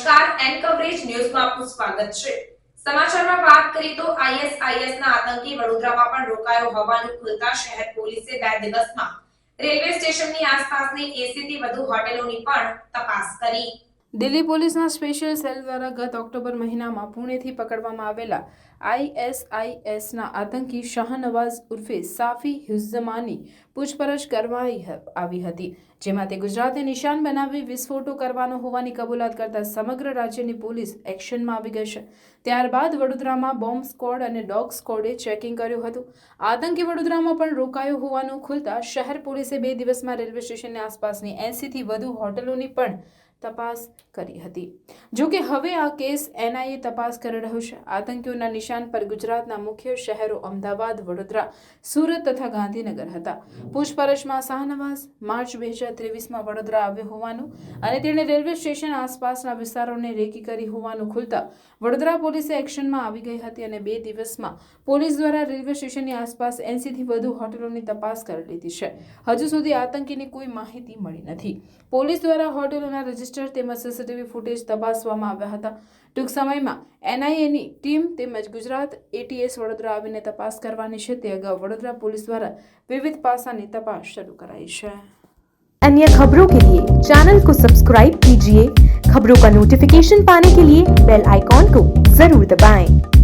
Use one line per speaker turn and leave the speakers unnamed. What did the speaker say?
નમસ્કાર, N coverage ન્યૂઝમાં આપનું સ્વાગત છે. સમાચારમાં વાત કરીએ તો આઈએસઆઈએસના આતંકી વડોદરામાં પણ રોકાયો હોવાનું ખુલતા શહેર પોલીસે 2 દિવસમાં રેલવે સ્ટેશનની આસપાસની 80 થી વધુ હોટેલોની પણ તપાસ કરી.
દિલ્હી પોલીસના સ્પેશિયલ સેલ દ્વારા ગત ઓક્ટોબર મહિનામાં પુણેથી પકડવામાં આવેલા આઈએસઆઈએસના આતંકી શાહનવાઝ ઉર્ફે સાફી હુઝ્ઝમાની પૂછપરછ કરવામાં આવી હતી, જેમાં તે ગુજરાતને નિશાન બનાવી વિસ્ફોટો કરવાનો હોવાની કબૂલાત કરતા સમગ્ર રાજ્યની પોલીસ એક્શનમાં આવી ગઈ છે. ત્યારબાદ વડોદરામાં બોમ્બ સ્ક્વોડ અને ડોગ સ્ક્વોડે ચેકિંગ કર્યું હતું. આતંકી વડોદરામાં પણ રોકાયો હોવાનું ખુલતા શહેર પોલીસે 2 દિવસમાં રેલવે સ્ટેશનની આસપાસની 80 થી વધુ હોટેલોની પણ તપાસ કરી હતી. જો કે હવે આ કેસ એનઆઈએ તપાસ કરી રહ્યું છે. આતંકીઓના નિશાન પર ગુજરાતના મુખ્ય શહેરો અમદાવાદ, વડોદરા, સુરત તથા ગાંધીનગર હતા. પૂછપરછમાં શાહનવાઝ માર્ચ 2023માં વડોદરા આવ્યો હોવાનું અને તેણે રેલવે સ્ટેશન આસપાસના વિસ્તારોને રેકી કરી હોવાનું ખુલતા વડોદરા પોલીસે એક્શનમાં આવી ગઈ હતી અને 2 દિવસમાં પોલીસ દ્વારા રેલવે સ્ટેશનની આસપાસ 80 થી વધુ હોટેલોની તપાસ કરી લીધી છે. હજુ સુધી આતંકીની કોઈ માહિતી મળી નથી. પોલીસ દ્વારા હોટેલોના રજિસ્ટર તેમજ સીસીટીવી ફૂટેજ તપાસવામાં આવ્યા હતા. ટૂંક સમયમાં એનઆઈએની ટીમ તેમજ ગુજરાત એટીએસ વડોદરા આવીને તપાસ કરવાની છે. તે અગાઉ વડોદરા પોલીસ દ્વારા વિવિધ પાસાની તપાસ શરૂ કરાઈ છે.
अन्य खबरों के लिए चैनल को सब्सक्राइब कीजिए. खबरों का नोटिफिकेशन पाने के लिए बेल आइकॉन को जरूर दबाएं.